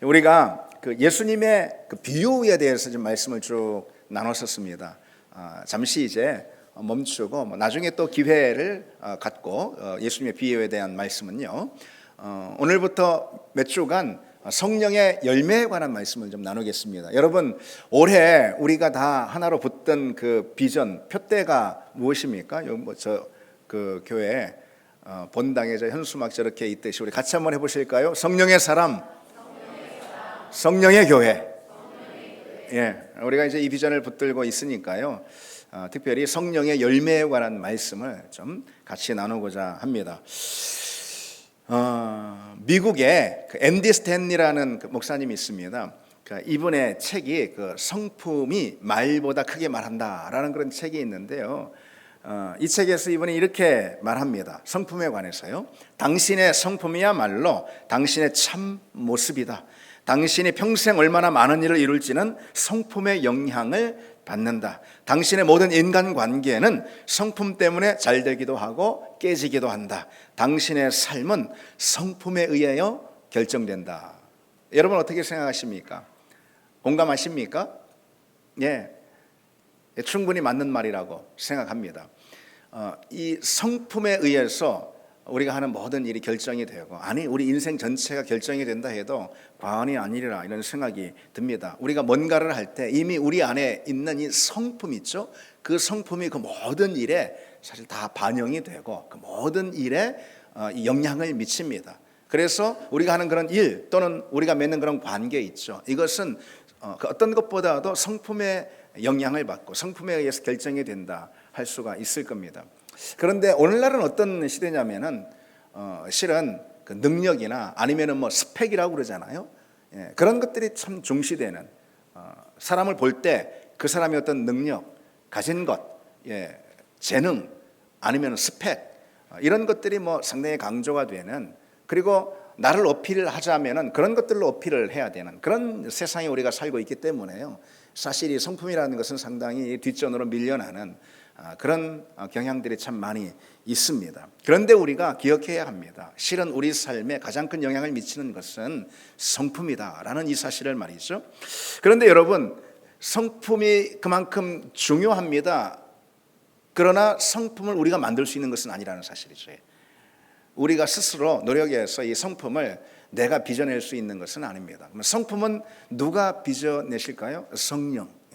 우리가 그 예수님의 그 비유에 대해서 좀 말씀을 쭉 나눴었습니다. 잠시 이제 멈추고 나중에 또 기회를 갖고 예수님의 비유에 대한 말씀은요, 오늘부터 몇 주간 성령의 열매에 관한 말씀을 좀 나누겠습니다. 여러분, 올해 우리가 다 하나로 붙던 그 비전 표대가 무엇입니까? 그 교회 본당에 현수막 저렇게 있듯이 우리 같이 한번 해보실까요? 성령의 사람, 성령의 교회. 예, 우리가 이제 이 비전을 붙들고 있으니까요, 특별히 성령의 열매에 관한 말씀을 좀 같이 나누고자 합니다. 미국에 그 앤디 스탠리라는 그 목사님이 있습니다. 이분의 책이 그 성품이 말보다 크게 말한다라는 그런 책이 있는데요. 이 책에서 이분이 이렇게 말합니다. 성품에 관해서요. 당신의 성품이야말로 당신의 참 모습이다. 당신이 평생 얼마나 많은 일을 이룰지는 성품의 영향을 받는다. 당신의 모든 인간관계는 성품 때문에 잘 되기도 하고 깨지기도 한다. 당신의 삶은 성품에 의하여 결정된다. 여러분 어떻게 생각하십니까? 공감하십니까? 예, 충분히 맞는 말이라고 생각합니다. 이 성품에 의해서 우리가 하는 모든 일이 결정이 되고, 아니 우리 인생 전체가 결정이 된다 해도 과언이 아니리라 이런 생각이 듭니다. 우리가 뭔가를 할 때 이미 우리 안에 있는 이 성품 있죠? 그 성품이 그 모든 일에 사실 다 반영이 되고 그 모든 일에 영향을 미칩니다. 그래서 우리가 하는 그런 일 또는 우리가 맺는 그런 관계 있죠. 이것은 그 어떤 것보다도 성품의 영향을 받고 성품에 의해서 결정이 된다 할 수가 있을 겁니다. 그런데 오늘날은 어떤 시대냐면은 실은 그 능력이나 아니면은 뭐 스펙이라고 그러잖아요. 예, 그런 것들이 참 중시되는, 사람을 볼 때 그 사람의 어떤 능력, 가진 것, 예, 재능 아니면 스펙, 이런 것들이 뭐 상당히 강조가 되는, 그리고 나를 어필을 하자면은 그런 것들로 어필을 해야 되는 그런 세상에 우리가 살고 있기 때문에요. 사실 이 성품이라는 것은 상당히 뒷전으로 밀려나는 그런 경향들이 참 많이 있습니다. 그런데 우리가 기억해야 합니다. 실은 우리 삶에 가장 큰 영향을 미치는 것은 성품이다라는 이 사실을 말이죠. 그런데 여러분, 성품이 그만큼 중요합니다. 그러나 성품을 우리가 만들 수 있는 것은 아니라는 사실이죠. 우리가 스스로 노력해서 이 성품을 내가 빚어낼 수 있는 것은 아닙니다. 성품은 누가 빚어내실까요?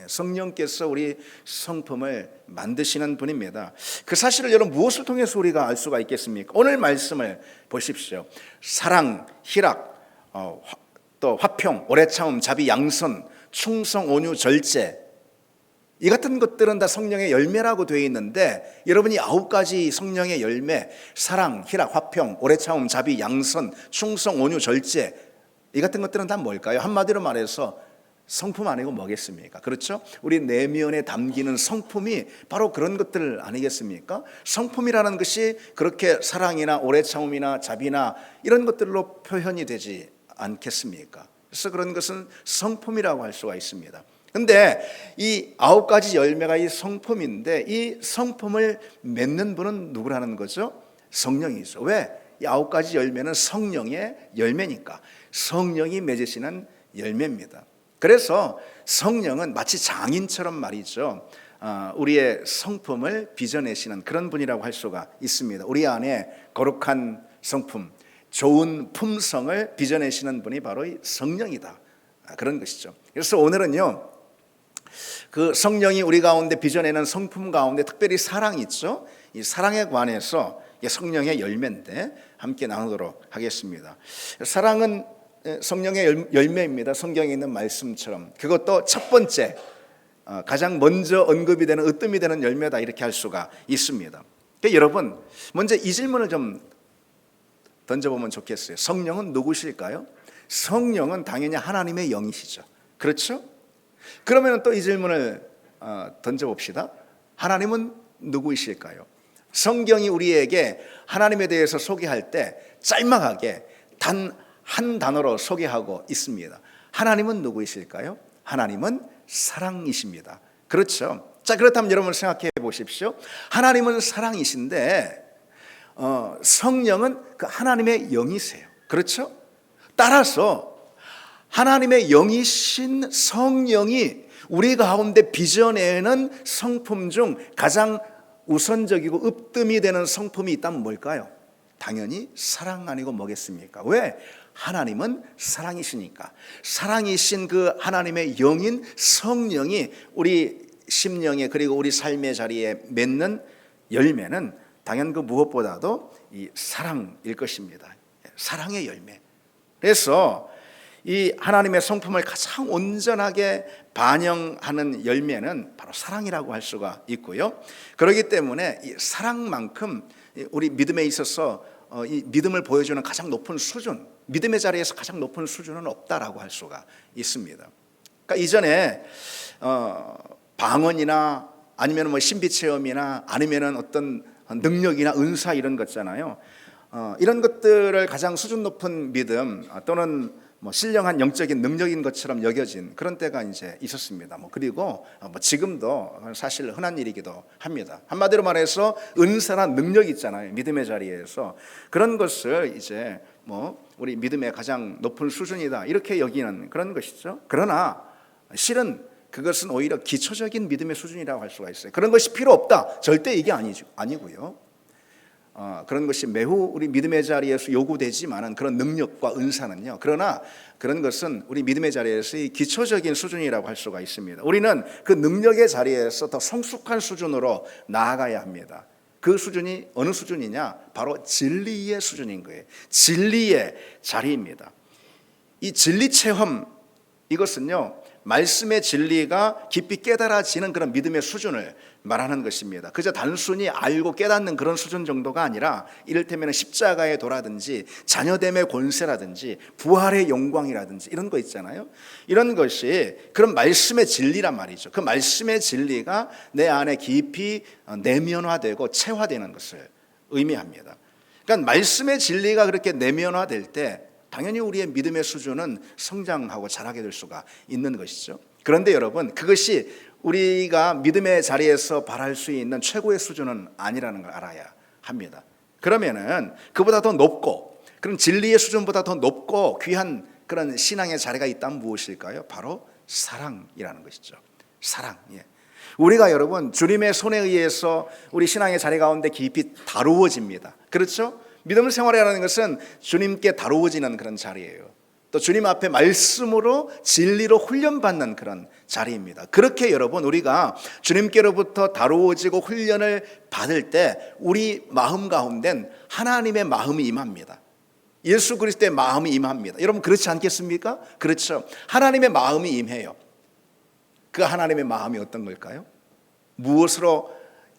성령께서 우리 성품을 만드시는 분입니다. 그 사실을 여러분 무엇을 통해서 우리가 알 수가 있겠습니까? 오늘 말씀을 보십시오. 사랑, 희락, 또 화평, 오래 참음, 자비, 양선, 충성, 온유, 절제, 이 같은 것들은 다 성령의 열매라고 되어 있는데, 여러분이 9가지 성령의 열매, 사랑, 희락, 화평, 오래 참음, 자비, 양선, 충성, 온유, 절제, 이 같은 것들은 다 뭘까요? 한마디로 말해서 성품 아니고 뭐겠습니까? 그렇죠? 우리 내면에 담기는 성품이 바로 그런 것들 아니겠습니까? 성품이라는 것이 그렇게 사랑이나 오래 참음이나 자비나 이런 것들로 표현이 되지 않겠습니까? 그래서 그런 것은 성품이라고 할 수가 있습니다. 근데 이 9가지 열매가 이 성품인데, 이 성품을 맺는 분은 누구라는 거죠? 성령이죠. 왜? 이 9가지 열매는 성령의 열매니까. 성령이 맺으시는 열매입니다. 그래서 성령은 마치 장인처럼 말이죠, 우리의 성품을 빚어내시는 그런 분이라고 할 수가 있습니다. 우리 안에 거룩한 성품, 좋은 품성을 빚어내시는 분이 바로 이 성령이다, 그런 것이죠. 그래서 오늘은요, 그 성령이 우리 가운데 빚어내는 성품 가운데 특별히 사랑이 있죠. 이 사랑에 관해서 성령의 열매인데 함께 나누도록 하겠습니다. 사랑은 성령의 열매입니다. 성경에 있는 말씀처럼. 그것도 첫 번째, 가장 먼저 언급이 되는, 으뜸이 되는 열매다, 이렇게 할 수가 있습니다. 그러니까 여러분, 먼저 이 질문을 좀 던져보면 좋겠어요. 성령은 누구실까요? 성령은 당연히 하나님의 영이시죠. 그렇죠? 그러면 또 이 질문을 던져봅시다. 하나님은 누구이실까요? 성경이 우리에게 하나님에 대해서 소개할 때 짤막하게 단 한 단어로 소개하고 있습니다. 하나님은 누구이실까요? 하나님은 사랑이십니다. 그렇죠? 자, 그렇다면 여러분 생각해 보십시오. 하나님은 사랑이신데 성령은 그 하나님의 영이세요. 그렇죠? 따라서 하나님의 영이신 성령이 우리 가운데 빚어내는 성품 중 가장 우선적이고 으뜸이 되는 성품이 있다면 뭘까요? 당연히 사랑 아니고 뭐겠습니까? 왜? 하나님은 사랑이시니까. 사랑이신 그 하나님의 영인 성령이 우리 심령에 그리고 우리 삶의 자리에 맺는 열매는 당연 그 무엇보다도 이 사랑일 것입니다. 사랑의 열매. 그래서 이 하나님의 성품을 가장 온전하게 반영하는 열매는 바로 사랑이라고 할 수가 있고요. 그렇기 때문에 이 사랑만큼 우리 믿음에 있어서 이 믿음을 보여주는 가장 높은 수준, 믿음의 자리에서 가장 높은 수준은 없다라고 할 수가 있습니다. 그러니까 이전에 방언이나 아니면 뭐 신비 체험이나 아니면은 어떤 능력이나 은사 이런 것 있잖아요. 이런 것들을 가장 수준 높은 믿음 또는 뭐 신령한 영적인 능력인 것처럼 여겨진 그런 때가 이제 있었습니다. 그리고 지금도 사실 흔한 일이기도 합니다. 한마디로 말해서 은사나 능력 있잖아요. 믿음의 자리에서 그런 것을 이제 우리 믿음의 가장 높은 수준이다 이렇게 여기는 그런 것이죠. 그러나 실은 그것은 오히려 기초적인 믿음의 수준이라고 할 수가 있어요. 그런 것이 필요 없다. 절대 이게 아니고요. 그런 것이 매우 우리 믿음의 자리에서 요구되지만은 그런 능력과 은사는요. 그러나 그런 것은 우리 믿음의 자리에서의 기초적인 수준이라고 할 수가 있습니다. 우리는 그 능력의 자리에서 더 성숙한 수준으로 나아가야 합니다. 그 수준이 어느 수준이냐? 바로 진리의 수준인 거예요. 진리의 자리입니다. 이 진리 체험 이것은요. 말씀의 진리가 깊이 깨달아지는 그런 믿음의 수준을 말하는 것입니다. 그저 단순히 알고 깨닫는 그런 수준 정도가 아니라 이를테면 십자가의 도라든지 자녀됨의 권세라든지 부활의 영광이라든지 이런 거 있잖아요. 이런 것이 그런 말씀의 진리란 말이죠. 그 말씀의 진리가 내 안에 깊이 내면화되고 체화되는 것을 의미합니다. 그러니까 말씀의 진리가 그렇게 내면화될 때 당연히 우리의 믿음의 수준은 성장하고 자라게 될 수가 있는 것이죠. 그런데 여러분, 그것이 우리가 믿음의 자리에서 바랄 수 있는 최고의 수준은 아니라는 걸 알아야 합니다. 그러면은 그보다 더 높고 그런 진리의 수준보다 더 높고 귀한 그런 신앙의 자리가 있다면 무엇일까요? 바로 사랑이라는 것이죠. 사랑. 우리가 여러분 주님의 손에 의해서 우리 신앙의 자리 가운데 깊이 다루어집니다. 그렇죠? 믿음 생활이라는 것은 주님께 다루어지는 그런 자리예요. 또 주님 앞에 말씀으로 진리로 훈련받는 그런 자리입니다. 그렇게 여러분 우리가 주님께로부터 다루어지고 훈련을 받을 때 우리 마음 가운데는 하나님의 마음이 임합니다. 예수 그리스도의 마음이 임합니다. 여러분 그렇지 않겠습니까? 그렇죠. 하나님의 마음이 임해요. 그 하나님의 마음이 어떤 걸까요? 무엇으로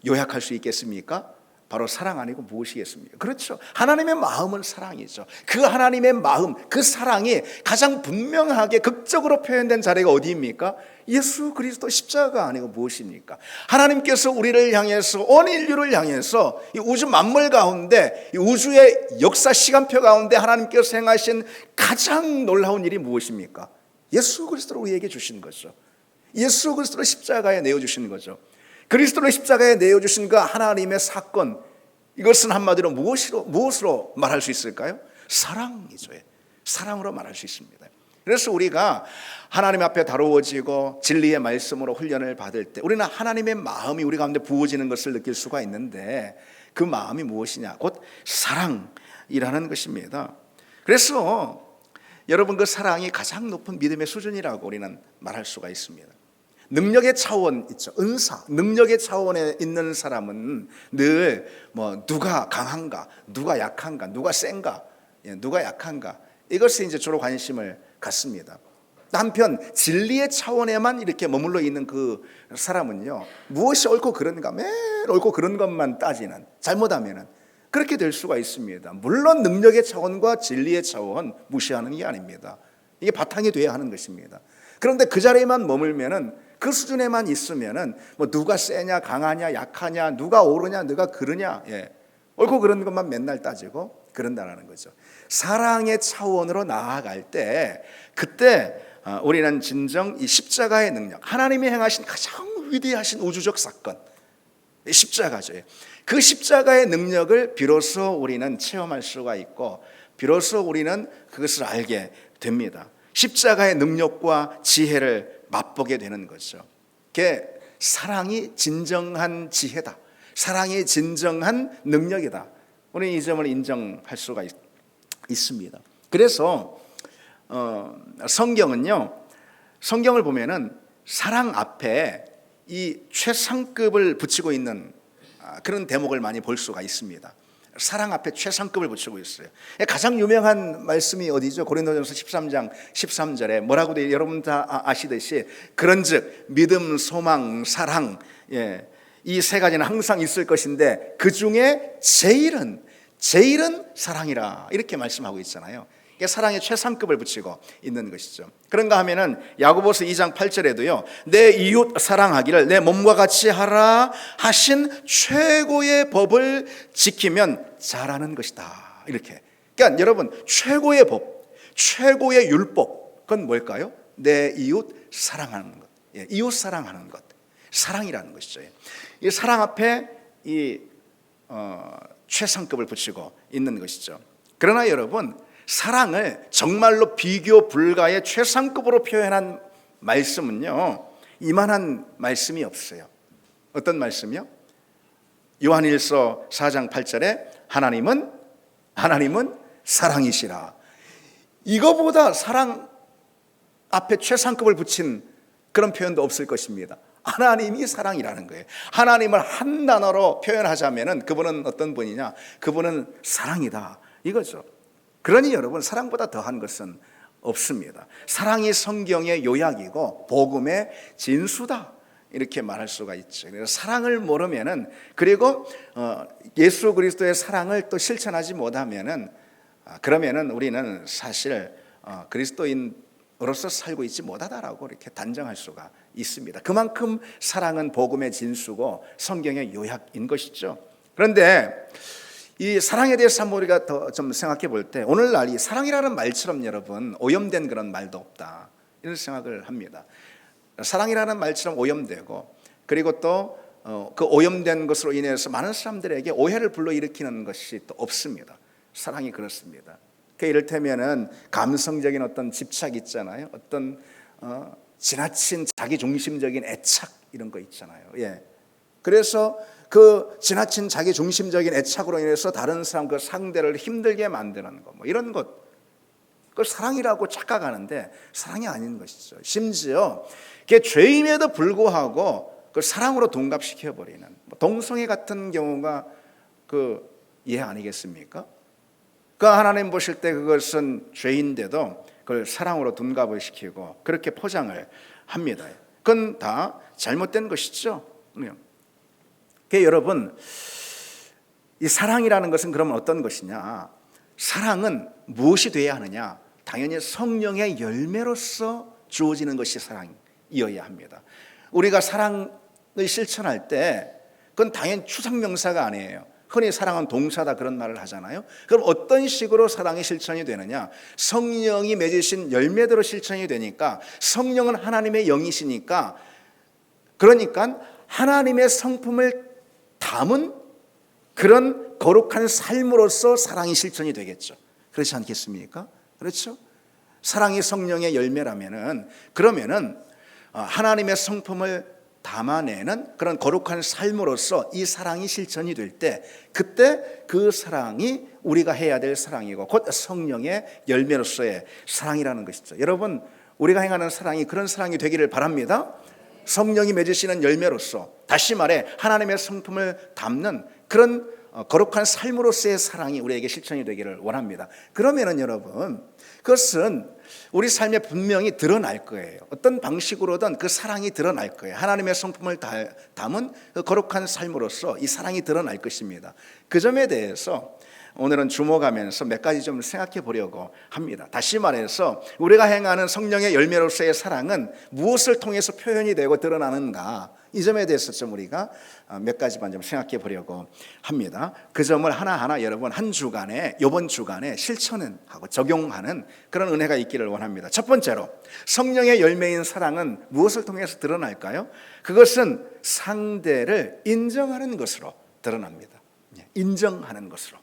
요약할 수 있겠습니까? 바로 사랑 아니고 무엇이겠습니까? 그렇죠. 하나님의 마음은 사랑이죠. 그 하나님의 마음, 그 사랑이 가장 분명하게 극적으로 표현된 자리가 어디입니까? 예수 그리스도 십자가 아니고 무엇입니까? 하나님께서 우리를 향해서 온 인류를 향해서 이 우주 만물 가운데 이 우주의 역사 시간표 가운데 하나님께서 행하신 가장 놀라운 일이 무엇입니까? 예수 그리스도를 우리에게 주신 거죠. 예수 그리스도를 십자가에 내어주신 거죠. 그리스도를 십자가에 내어주신 그 하나님의 사건, 이것은 한마디로 무엇으로 말할 수 있을까요? 사랑이죠. 사랑으로 말할 수 있습니다. 그래서 우리가 하나님 앞에 다루어지고 진리의 말씀으로 훈련을 받을 때 우리는 하나님의 마음이 우리 가운데 부어지는 것을 느낄 수가 있는데 그 마음이 무엇이냐? 곧 사랑이라는 것입니다. 그래서 여러분 그 사랑이 가장 높은 믿음의 수준이라고 우리는 말할 수가 있습니다. 능력의 차원 있죠. 은사, 능력의 차원에 있는 사람은 늘 누가 강한가, 누가 약한가, 누가 센가, 누가 약한가 이것에 이제 주로 관심을 갖습니다. 한편 진리의 차원에만 이렇게 머물러 있는 그 사람은요, 무엇이 옳고 그른가 매일 옳고 그른 것만 따지는, 잘못하면은 그렇게 될 수가 있습니다. 물론 능력의 차원과 진리의 차원 무시하는 게 아닙니다. 이게 바탕이 돼야 하는 것입니다. 그런데 그 자리에만 머물면은 그 수준에만 있으면은 누가 세냐 강하냐 약하냐 누가 옳으냐 누가 그르냐 옳고 그런 것만 맨날 따지고 그런다라는 거죠. 사랑의 차원으로 나아갈 때 그때 우리는 진정 이 십자가의 능력, 하나님이 행하신 가장 위대하신 우주적 사건 십자가죠. 그 십자가의 능력을 비로소 우리는 체험할 수가 있고 비로소 우리는 그것을 알게 됩니다. 십자가의 능력과 지혜를 맛보게 되는 거죠. 그게 사랑이 진정한 지혜다. 사랑이 진정한 능력이다. 우리는 이 점을 인정할 수가 있습니다. 그래서 성경을 보면은 사랑 앞에 이 최상급을 붙이고 있는 그런 대목을 많이 볼 수가 있습니다. 사랑 앞에 최상급을 붙이고 있어요. 가장 유명한 말씀이 어디죠? 고린도전서 13장 13절에 뭐라고 돼요? 여러분 다 아시듯이 그런즉 믿음, 소망, 사랑, 이 세 가지는 항상 있을 것인데 그 중에 제일은 사랑이라 이렇게 말씀하고 있잖아요. 사랑의 최상급을 붙이고 있는 것이죠. 그런가 하면은 야고보서 2장 8절에도요, 내 이웃 사랑하기를 내 몸과 같이 하라 하신 최고의 법을 지키면 잘하는 것이다. 이렇게. 그러니까 여러분, 최고의 법, 최고의 율법, 그건 뭘까요? 내 이웃 사랑하는 것, 이웃 사랑하는 것, 사랑이라는 것이죠. 이 사랑 앞에 이 최상급을 붙이고 있는 것이죠. 그러나 여러분, 사랑을 정말로 비교 불가의 최상급으로 표현한 말씀은요, 이만한 말씀이 없어요. 어떤 말씀이요? 요한일서 4장 8절에 하나님은 사랑이시라. 이거보다 사랑 앞에 최상급을 붙인 그런 표현도 없을 것입니다. 하나님이 사랑이라는 거예요. 하나님을 한 단어로 표현하자면은 그분은 어떤 분이냐? 그분은 사랑이다. 이거죠. 그러니 여러분, 사랑보다 더한 것은 없습니다. 사랑이 성경의 요약이고 복음의 진수다. 이렇게 말할 수가 있죠. 그래서 사랑을 모르면은, 그리고 예수 그리스도의 사랑을 또 실천하지 못하면은, 그러면은 우리는 사실 그리스도인으로서 살고 있지 못하다라고 이렇게 단정할 수가 있습니다. 그만큼 사랑은 복음의 진수고 성경의 요약인 것이죠. 그런데 이 사랑에 대해서 한번 우리가 더 좀 생각해 볼 때, 오늘날 이 사랑이라는 말처럼 여러분 오염된 그런 말도 없다, 이런 생각을 합니다. 사랑이라는 말처럼 오염되고, 그리고 또 그 오염된 것으로 인해서 많은 사람들에게 오해를 불러일으키는 것이 또 없습니다. 사랑이 그렇습니다. 이를테면은 감성적인 어떤 집착 있잖아요. 어떤 지나친 자기중심적인 애착, 이런 거 있잖아요. 그래서 그 지나친 자기 중심적인 애착으로 인해서 다른 사람, 그 상대를 힘들게 만드는 것, 뭐 이런 것, 그걸 사랑이라고 착각하는데 사랑이 아닌 것이죠. 심지어 그게 죄임에도 불구하고 그걸 사랑으로 둔갑시켜 버리는, 동성애 같은 경우가 그 예 아니겠습니까? 그 하나님 보실 때 그것은 죄인데도 그걸 사랑으로 둔갑을 시키고 그렇게 포장을 합니다. 그건 다 잘못된 것이죠. 여러분, 이 사랑이라는 것은 그러면 어떤 것이냐? 사랑은 무엇이 돼야 하느냐? 당연히 성령의 열매로서 주어지는 것이 사랑이어야 합니다. 우리가 사랑을 실천할 때 그건 당연히 추상명사가 아니에요. 흔히 사랑은 동사다, 그런 말을 하잖아요. 그럼 어떤 식으로 사랑이 실천이 되느냐? 성령이 맺으신 열매대로 실천이 되니까, 성령은 하나님의 영이시니까, 그러니까 하나님의 성품을 담은 그런 거룩한 삶으로서 사랑이 실천이 되겠죠. 그렇지 않겠습니까? 그렇죠? 사랑이 성령의 열매라면은, 그러면은 하나님의 성품을 담아내는 그런 거룩한 삶으로서 이 사랑이 실천이 될 때, 그때 그 사랑이 우리가 해야 될 사랑이고 곧 성령의 열매로서의 사랑이라는 것이죠. 여러분, 우리가 행하는 사랑이 그런 사랑이 되기를 바랍니다. 성령이 맺으시는 열매로서, 다시 말해 하나님의 성품을 담는 그런 거룩한 삶으로서의 사랑이 우리에게 실천이 되기를 원합니다. 그러면은 여러분, 그것은 우리 삶에 분명히 드러날 거예요. 어떤 방식으로든 그 사랑이 드러날 거예요. 하나님의 성품을 담은 그 거룩한 삶으로서 이 사랑이 드러날 것입니다. 그 점에 대해서 오늘은 주목하면서 몇 가지 좀 생각해 보려고 합니다. 다시 말해서 우리가 행하는 성령의 열매로서의 사랑은 무엇을 통해서 표현이 되고 드러나는가, 이 점에 대해서 좀 우리가 몇 가지만 좀 생각해 보려고 합니다. 그 점을 하나하나 여러분 한 주간에, 이번 주간에 실천하고 적용하는 그런 은혜가 있기를 원합니다. 첫 번째로, 성령의 열매인 사랑은 무엇을 통해서 드러날까요? 그것은 상대를 인정하는 것으로 드러납니다. 인정하는 것으로.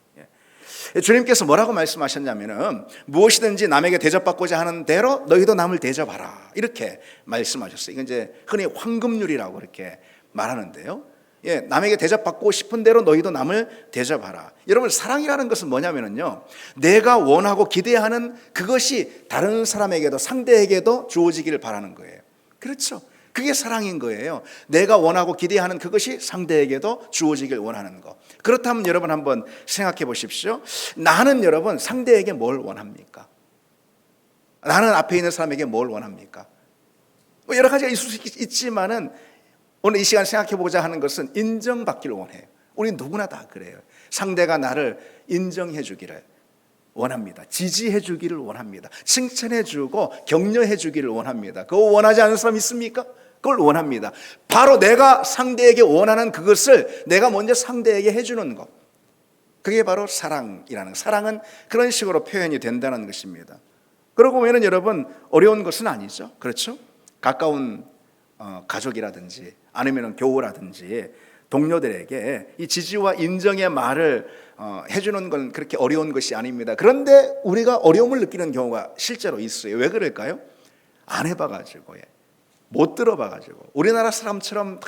주님께서 뭐라고 말씀하셨냐면은 무엇이든지 남에게 대접받고자 하는 대로 너희도 남을 대접하라 이렇게 말씀하셨어요. 이건 이제 흔히 황금률이라고 이렇게 말하는데요. 예, 남에게 대접받고 싶은 대로 너희도 남을 대접하라. 여러분, 사랑이라는 것은 뭐냐면요, 내가 원하고 기대하는 그것이 다른 사람에게도 상대에게도 주어지기를 바라는 거예요. 그렇죠? 그게 사랑인 거예요. 내가 원하고 기대하는 그것이 상대에게도 주어지길 원하는 거. 그렇다면 여러분 한번 생각해 보십시오. 나는 여러분 상대에게 뭘 원합니까? 나는 앞에 있는 사람에게 뭘 원합니까? 뭐 여러 가지가 있을 수 있지만은 오늘 이 시간 생각해 보고자 하는 것은 인정받기를 원해요. 우리 누구나 다 그래요. 상대가 나를 인정해 주기를 원합니다. 지지해 주기를 원합니다. 칭찬해 주고 격려해 주기를 원합니다. 그거 원하지 않는 사람 있습니까? 그걸 원합니다. 바로 내가 상대에게 원하는 그것을 내가 먼저 상대에게 해주는 것, 그게 바로 사랑이라는, 사랑은 그런 식으로 표현이 된다는 것입니다. 그러고 보면 여러분 어려운 것은 아니죠. 그렇죠? 가까운 가족이라든지 아니면 교우라든지 동료들에게 이 지지와 인정의 말을 해주는 건 그렇게 어려운 것이 아닙니다. 그런데 우리가 어려움을 느끼는 경우가 실제로 있어요. 왜 그럴까요? 안 해봐가지고, 못 들어봐가지고. 우리나라 사람처럼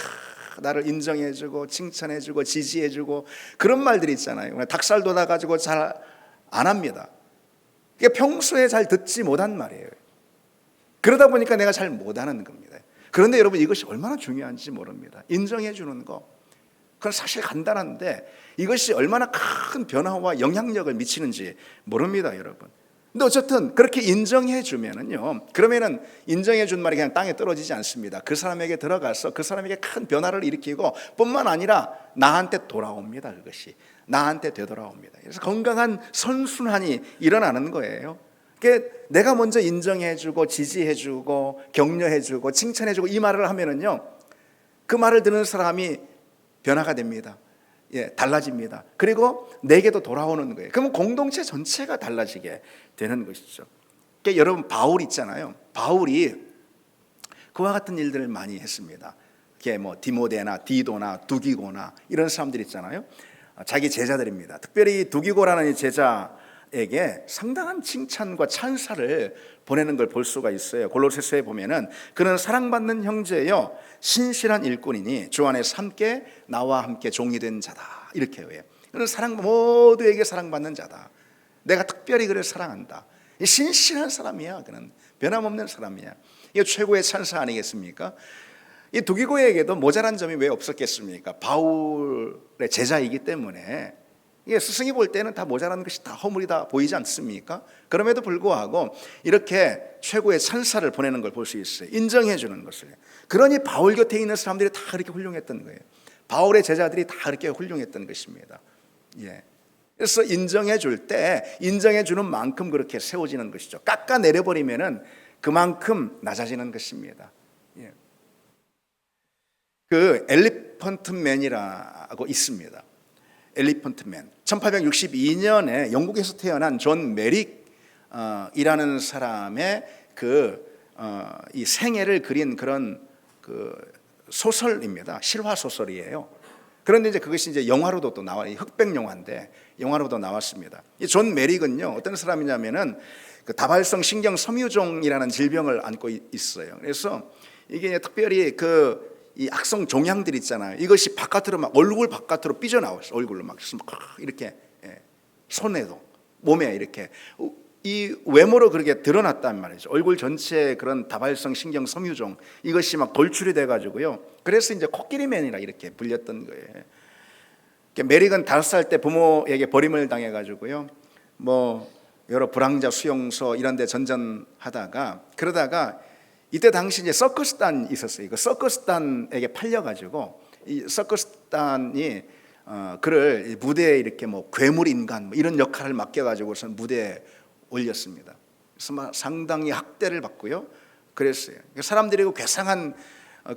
나를 인정해주고 칭찬해주고 지지해주고 그런 말들이 있잖아요. 닭살 돋아가지고 잘 안 합니다. 그게 평소에 잘 듣지 못한 말이에요. 그러다 보니까 내가 잘 못하는 겁니다. 그런데 여러분 이것이 얼마나 중요한지 모릅니다. 인정해 주는 거, 그건 사실 간단한데 이것이 얼마나 큰 변화와 영향력을 미치는지 모릅니다, 여러분. 근데 어쨌든 그렇게 인정해 주면은요, 그러면은 인정해 준 말이 그냥 땅에 떨어지지 않습니다. 그 사람에게 들어가서 그 사람에게 큰 변화를 일으키고 뿐만 아니라 나한테 돌아옵니다. 그것이 나한테 되돌아옵니다. 그래서 건강한 선순환이 일어나는 거예요. 내가 먼저 인정해주고 지지해주고 격려해주고 칭찬해주고 이 말을 하면은요, 그 말을 듣는 사람이 변화가 됩니다. 달라집니다. 그리고 내게도 돌아오는 거예요. 그러면 공동체 전체가 달라지게 되는 것이죠. 그러니까 여러분 바울 있잖아요. 바울이 그와 같은 일들을 많이 했습니다. 뭐 디모데나 디도나 두기고나 이런 사람들 있잖아요. 자기 제자들입니다. 특별히 두기고라는 제자에게 상당한 칭찬과 찬사를 보내는 걸 볼 수가 있어요. 골로새서에 보면은 그는 사랑받는 형제여 신실한 일꾼이니 주 안에서 함께 나와 함께 종이 된 자다 이렇게 해요. 그는 모두에게 사랑받는 자다. 내가 특별히 그를 사랑한다. 신실한 사람이야. 그는 변함없는 사람이야. 이게 최고의 찬사 아니겠습니까? 이 두기고에게도 모자란 점이 왜 없었겠습니까? 바울의 제자이기 때문에 이게 스승이 볼 때는 다 모자란 것이 다 허물이 다 보이지 않습니까? 그럼에도 불구하고 이렇게 최고의 찬사를 보내는 걸 볼 수 있어요. 인정해 주는 것을. 그러니 바울 곁에 있는 사람들이 다 그렇게 훌륭했던 거예요. 바울의 제자들이 다 그렇게 훌륭했던 것입니다. 그래서 인정해 줄 때 인정해 주는 만큼 그렇게 세워지는 것이죠. 깎아 내려버리면은 그만큼 낮아지는 것입니다. 그 엘리펀트맨이라고 있습니다. 엘리펀트맨. 1862년에 영국에서 태어난 존 메릭이라는 사람의 이 생애를 그린 그런 소설입니다. 실화 소설이에요. 그런데 이제 그것이 이제 영화로도 또 나와요. 흑백 영화인데 영화로도 나왔습니다. 이 존 메릭은요, 어떤 사람이냐면은 그 다발성 신경 섬유종이라는 질병을 앓고 있어요. 그래서 이게 특별히 이 악성 종양들 있잖아요. 이것이 바깥으로 막 얼굴 바깥으로 삐져나왔어요. 얼굴로 막 이렇게 손에도 몸에 이렇게 이 외모로 그렇게 드러났단 말이죠. 얼굴 전체에 그런 다발성 신경 섬유종 이것이 막 돌출이 돼가지고요. 그래서 이제 코끼리맨이라 이렇게 불렸던 거예요. 메릭은 5살 때 부모에게 버림을 당해가지고요. 뭐 여러 불황자 수용소 이런 데 전전하다가 그러다가 이때 당시 이제 서커스단이 있었어요. 그 서커스단에게 팔려가지고 이 서커스단이 그를 무대에 이렇게 뭐 괴물 인간 뭐 이런 역할을 맡겨가지고서 무대에 올렸습니다. 그래서 막 상당히 학대를 받고요. 그랬어요. 사람들이 그 괴상한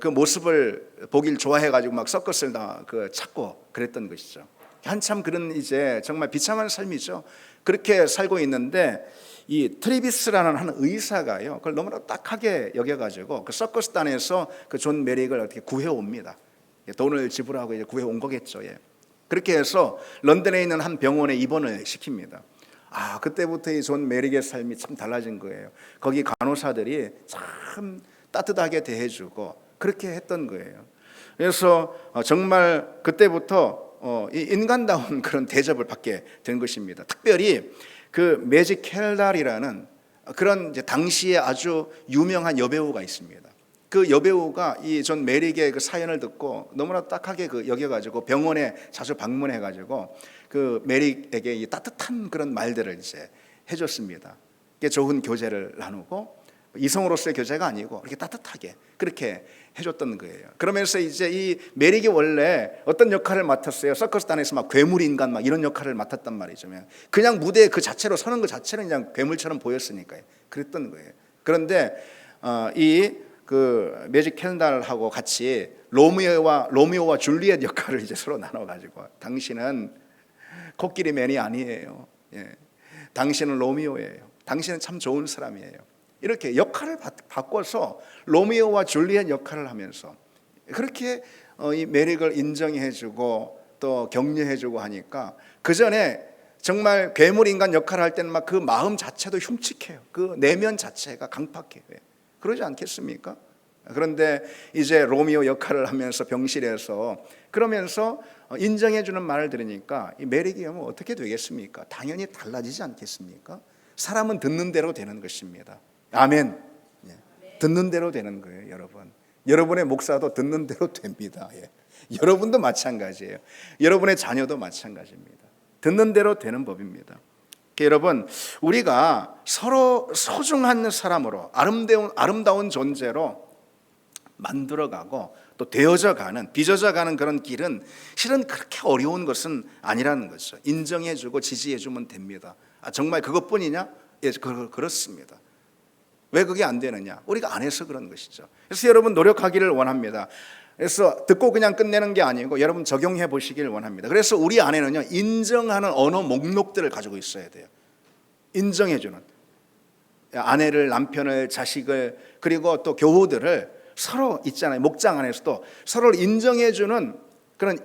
그 모습을 보길 좋아해가지고 막 서커스를 다 찾고 그랬던 것이죠. 한참 그런 이제 정말 비참한 삶이죠. 그렇게 살고 있는데 이 트리비스라는 한 의사가요, 그걸 너무나 딱하게 여겨가지고 그 서커스단에서 그 존 메릭을 어떻게 구해옵니다. 돈을 지불하고 이제 구해온 거겠죠. 그렇게 해서 런던에 있는 한 병원에 입원을 시킵니다. 그때부터 이 존 메릭의 삶이 참 달라진 거예요. 거기 간호사들이 참 따뜻하게 대해주고 그렇게 했던 거예요. 그래서 정말 그때부터 이 인간다운 그런 대접을 받게 된 것입니다. 특별히 그 매직 켈달이라는 그런 이제 당시에 아주 유명한 여배우가 있습니다. 그 여배우가 이 존 메릭의 그 사연을 듣고 너무나 딱하게 여겨가지고 병원에 자주 방문해가지고 그 메릭에게 이 따뜻한 그런 말들을 이제 해줬습니다. 좋은 교제를 나누고 이성으로서의 교제가 아니고 이렇게 따뜻하게 그렇게 해줬던 거예요. 그러면서 이제 이 메릭이 원래 어떤 역할을 맡았어요? 서커스단에서 막 괴물 인간 막 이런 역할을 맡았단 말이죠. 그냥 무대에 그 자체로 서는 것 자체는 그냥 괴물처럼 보였으니까요. 그랬던 거예요. 그런데 이 그 매직 켈달하고 같이 로미오와 줄리엣 역할을 이제 서로 나눠가지고 당신은 코끼리 맨이 아니에요. 당신은 로미오예요. 당신은 참 좋은 사람이에요. 이렇게 역할을 바꿔서 로미오와 줄리엣 역할을 하면서 그렇게 이 메릭을 인정해주고 또 격려해주고 하니까 그 전에 정말 괴물 인간 역할을 할 때는 막 그 마음 자체도 흉측해요. 그 내면 자체가 강팍해요. 그러지 않겠습니까? 그런데 이제 로미오 역할을 하면서 병실에서 그러면서 인정해주는 말을 들으니까 이 메릭이 어떻게 되겠습니까? 당연히 달라지지 않겠습니까? 사람은 듣는 대로 되는 것입니다. 아멘. 듣는 대로 되는 거예요, 여러분. 여러분의 목사도 듣는 대로 됩니다. 여러분도 마찬가지예요. 여러분의 자녀도 마찬가지입니다. 듣는 대로 되는 법입니다. 여러분, 우리가 서로 소중한 사람으로 아름다운 존재로 만들어가고 또 되어져가는 빚어져가는 그런 길은 실은 그렇게 어려운 것은 아니라는 거죠. 인정해주고 지지해주면 됩니다. 정말 그것뿐이냐? 예, 그렇습니다. 왜 그게 안 되느냐? 우리가 안 해서 그런 것이죠. 그래서 여러분 노력하기를 원합니다. 그래서 듣고 그냥 끝내는 게 아니고 여러분 적용해 보시기를 원합니다. 그래서 우리 안에는요, 인정하는 언어 목록들을 가지고 있어야 돼요. 인정해주는 아내를, 남편을, 자식을, 그리고 또 교우들을 서로 있잖아요. 목장 안에서도 서로를 인정해주는 그런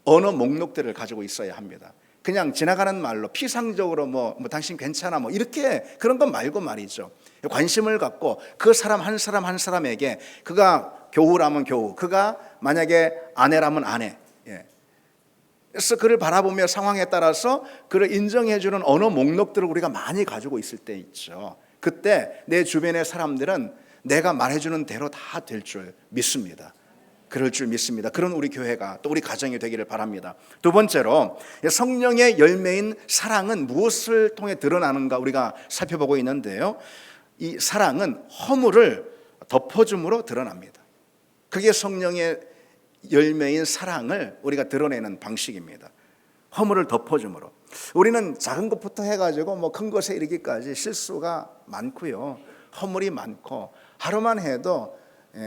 언어 목록들을 가지고 있어야 합니다. 그냥 지나가는 말로 피상적으로 뭐 당신 괜찮아 뭐 이렇게 그런 것 말고 말이죠. 관심을 갖고 그 사람 한 사람에게 그가 교우라면 교우, 그가 만약에 아내라면 아내, 그래서 그를 바라보며 상황에 따라서 그를 인정해주는 언어 목록들을 우리가 많이 가지고 있을 때 있죠. 그때 내 주변의 사람들은 내가 말해주는 대로 다 될 줄 믿습니다. 그럴 줄 믿습니다. 그런 우리 교회가 또 우리 가정이 되기를 바랍니다. 두 번째로 성령의 열매인 사랑은 무엇을 통해 드러나는가 우리가 살펴보고 있는데요. 이 사랑은 허물을 덮어줌으로 드러납니다. 그게 성령의 열매인 사랑을 우리가 드러내는 방식입니다. 허물을 덮어줌으로. 우리는 작은 것부터 해가지고 뭐 큰 것에 이르기까지 실수가 많고요. 허물이 많고 하루만 해도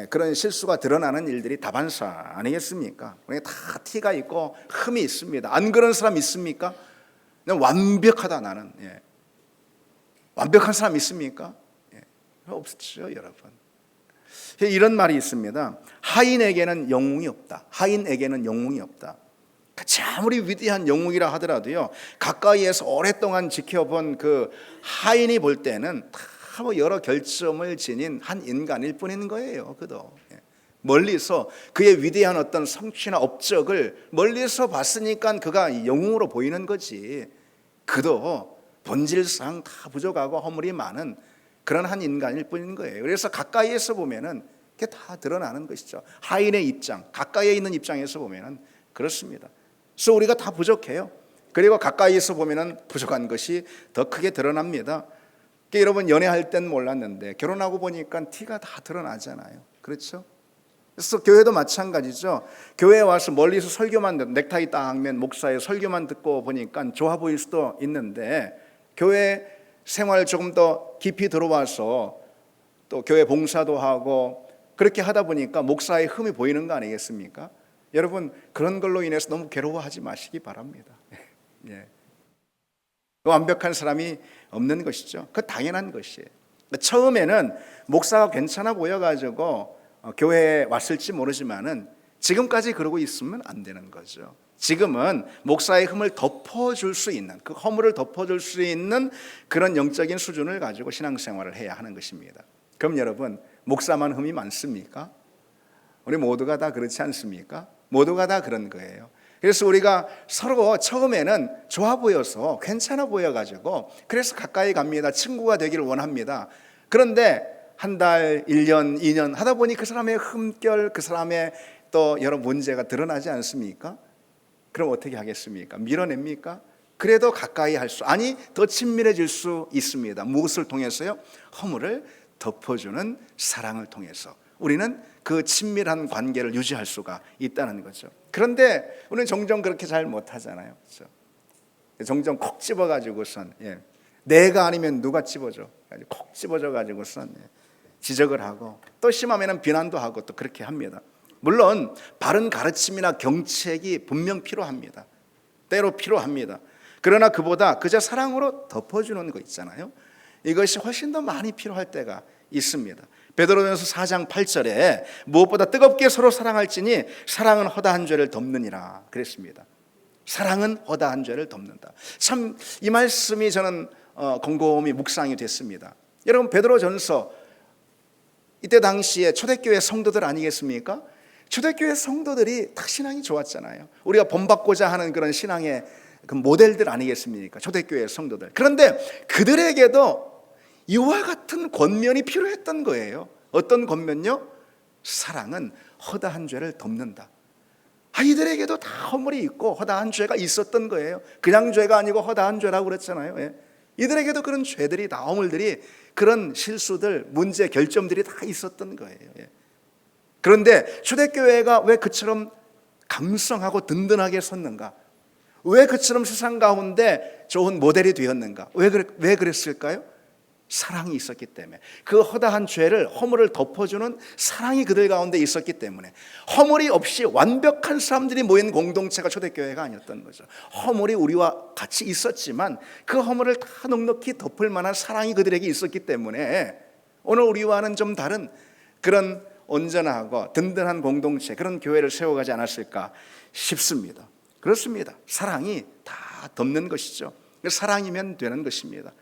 그런 실수가 드러나는 일들이 다반사 아니겠습니까? 우리 다 티가 있고 흠이 있습니다. 안 그런 사람 있습니까? 완벽하다 나는. 완벽한 사람 있습니까? 없죠, 여러분. 이런 말이 있습니다. 하인에게는 영웅이 없다. 하인에게는 영웅이 없다. 아무리 위대한 영웅이라 하더라도요, 가까이에서 오랫동안 지켜본 그 하인이 볼 때는 다 뭐 여러 결점을 지닌 한 인간일 뿐인 거예요. 그도 멀리서 그의 위대한 어떤 성취나 업적을 멀리서 봤으니까 그가 영웅으로 보이는 거지. 그도 본질상 다 부족하고 허물이 많은 그런 한 인간일 뿐인 거예요. 그래서 가까이에서 보면은 그게 다 드러나는 것이죠. 하인의 입장, 가까이에 있는 입장에서 보면은 그렇습니다. 그래서 우리가 다 부족해요. 그리고 가까이에서 보면은 부족한 것이 더 크게 드러납니다. 여러분 연애할 땐 몰랐는데 결혼하고 보니까 티가 다 드러나잖아요. 그렇죠? 그래서 교회도 마찬가지죠. 교회에 와서 멀리서 설교만 듣고 넥타이 딱 맨 목사의 설교만 듣고 보니까 좋아 보일 수도 있는데 교회 생활 조금 더 깊이 들어와서 또 교회 봉사도 하고 그렇게 하다 보니까 목사의 흠이 보이는 거 아니겠습니까? 여러분 그런 걸로 인해서 너무 괴로워하지 마시기 바랍니다. 완벽한 사람이 없는 것이죠. 그 당연한 것이에요. 처음에는 목사가 괜찮아 보여가지고 교회에 왔을지 모르지만은 지금까지 그러고 있으면 안 되는 거죠. 지금은 목사의 흠을 덮어줄 수 있는, 그 허물을 덮어줄 수 있는 그런 영적인 수준을 가지고 신앙생활을 해야 하는 것입니다. 그럼 여러분, 목사만 흠이 많습니까? 우리 모두가 다 그렇지 않습니까? 모두가 다 그런 거예요. 그래서 우리가 서로 처음에는 좋아 보여서 괜찮아 보여가지고 그래서 가까이 갑니다. 친구가 되기를 원합니다. 그런데 한 달, 1년, 2년 하다 보니 그 사람의 흠결, 그 사람의 또 여러 문제가 드러나지 않습니까? 그럼 어떻게 하겠습니까? 밀어냅니까? 그래도 가까이 할 수, 아니 더 친밀해질 수 있습니다. 무엇을 통해서요? 허물을 덮어주는 사랑을 통해서 우리는 그 친밀한 관계를 유지할 수가 있다는 거죠. 그런데 우리는 종종 그렇게 잘 못하잖아요. 그렇죠? 종종 콕 집어가지고선 내가 아니면 누가 집어줘? 콕 집어줘가지고선 지적을 하고 또 심하면 비난도 하고 또 그렇게 합니다. 물론 바른 가르침이나 경책이 분명 필요합니다. 때로 필요합니다. 그러나 그보다 그저 사랑으로 덮어주는 거 있잖아요. 이것이 훨씬 더 많이 필요할 때가 있습니다. 베드로전서 4장 8절에 무엇보다 뜨겁게 서로 사랑할지니 사랑은 허다한 죄를 덮느니라 그랬습니다. 사랑은 허다한 죄를 덮는다. 참 이 말씀이 저는 곰곰이 묵상이 됐습니다. 여러분, 베드로전서 이때 당시에 초대교회 성도들 아니겠습니까? 초대교회 성도들이 다 신앙이 좋았잖아요. 우리가 본받고자 하는 그런 신앙의 그 모델들 아니겠습니까? 초대교회 성도들. 그런데 그들에게도 이와 같은 권면이 필요했던 거예요. 어떤 권면요? 사랑은 허다한 죄를 덮는다. 이들에게도 다 허물이 있고 허다한 죄가 있었던 거예요. 그냥 죄가 아니고 허다한 죄라고 그랬잖아요. 이들에게도 그런 죄들이 다, 허물들이, 그런 실수들, 문제, 결점들이 다 있었던 거예요. 그런데 초대교회가 왜 그처럼 강성하고 든든하게 섰는가? 왜 그처럼 세상 가운데 좋은 모델이 되었는가? 왜 그랬을까요? 사랑이 있었기 때문에. 그 허다한 죄를, 허물을 덮어주는 사랑이 그들 가운데 있었기 때문에. 허물이 없이 완벽한 사람들이 모인 공동체가 초대교회가 아니었던 거죠. 허물이 우리와 같이 있었지만 그 허물을 다 넉넉히 덮을 만한 사랑이 그들에게 있었기 때문에 오늘 우리와는 좀 다른 그런 온전하고 든든한 공동체, 그런 교회를 세워가지 않았을까 싶습니다. 그렇습니다. 사랑이 다 덮는 것이죠. 사랑이면 되는 것입니다.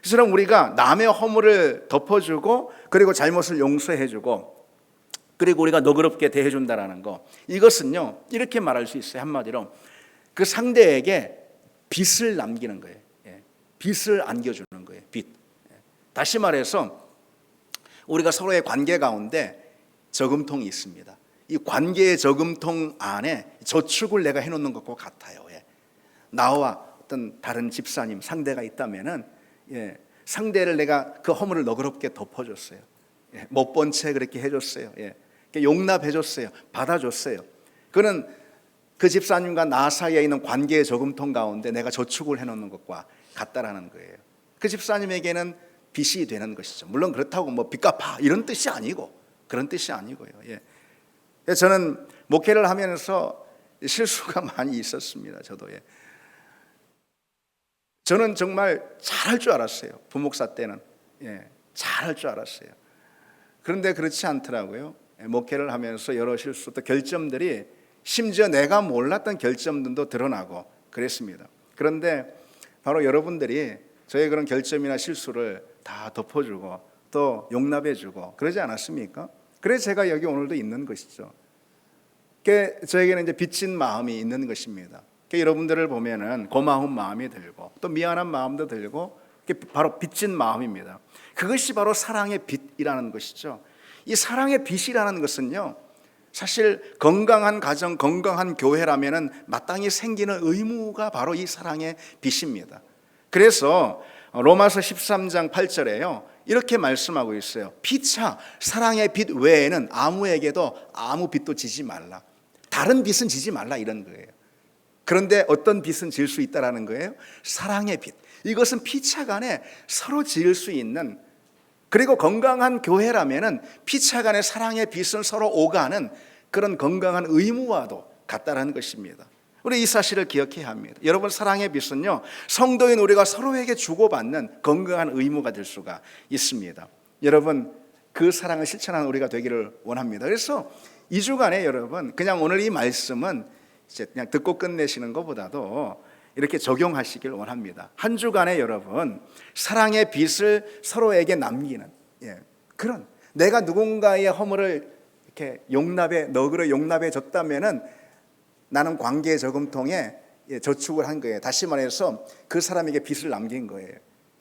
그래서 우리가 남의 허물을 덮어주고 그리고 잘못을 용서해주고 그리고 우리가 너그럽게 대해준다라는 거, 이것은요 이렇게 말할 수 있어요. 한마디로 그 상대에게 빚을 남기는 거예요. 빚을 안겨주는 거예요. 빚. 다시 말해서 우리가 서로의 관계 가운데 저금통이 있습니다. 이 관계의 저금통 안에 저축을 내가 해놓는 것과 같아요. 나와 어떤 다른 집사님, 상대가 있다면은 상대를 내가 그 허물을 너그럽게 덮어줬어요. 못 본 채 그렇게 해줬어요. 용납해줬어요. 받아줬어요. 그는 그 집사님과 나 사이에 있는 관계의 저금통 가운데 내가 저축을 해놓는 것과 같다라는 거예요. 그 집사님에게는 빚이 되는 것이죠. 물론 그렇다고 뭐 빚 갚아 이런 뜻이 아니고, 그런 뜻이 아니고요. 저는 목회를 하면서 실수가 많이 있었습니다. 저도. 저는 정말 잘할 줄 알았어요. 부목사 때는 잘할 줄 알았어요. 그런데 그렇지 않더라고요. 목회를 하면서 여러 실수, 또 결점들이, 심지어 내가 몰랐던 결점들도 드러나고 그랬습니다. 그런데 바로 여러분들이 저의 그런 결점이나 실수를 다 덮어주고 또 용납해주고 그러지 않았습니까? 그래서 제가 여기 오늘도 있는 것이죠. 저에게는 이제 빚진 마음이 있는 것입니다. 여러분들을 보면은 고마운 마음이 들고 또 미안한 마음도 들고, 그게 바로 빚진 마음입니다. 그것이 바로 사랑의 빚이라는 것이죠. 이 사랑의 빚이라는 것은요, 사실 건강한 가정, 건강한 교회라면은 마땅히 생기는 의무가 바로 이 사랑의 빚입니다. 그래서 로마서 13장 8절에요 이렇게 말씀하고 있어요. 피차 사랑의 빚 외에는 아무에게도 아무 빚도 지지 말라. 다른 빚은 지지 말라, 이런 거예요. 그런데 어떤 빚은 질 수 있다라는 거예요? 사랑의 빚. 이것은 피차간에 서로 지을 수 있는, 그리고 건강한 교회라면은 피차간의 사랑의 빚은 서로 오가는 그런 건강한 의무와도 같다라는 것입니다. 우리 이 사실을 기억해야 합니다. 여러분, 사랑의 빚은요, 성도인 우리가 서로에게 주고받는 건강한 의무가 될 수가 있습니다. 여러분, 그 사랑을 실천하는 우리가 되기를 원합니다. 그래서 2주간에 여러분 그냥 오늘 이 말씀은 이제 그냥 듣고 끝내시는 것보다도 이렇게 적용하시길 원합니다. 한 주간에 여러분 사랑의 빛을 서로에게 남기는 그런, 내가 누군가의 허물을 이렇게 너그러 용납해 줬다면은 나는 관계 저금통에 저축을 한 거예요. 다시 말해서 그 사람에게 빚을 남긴 거예요.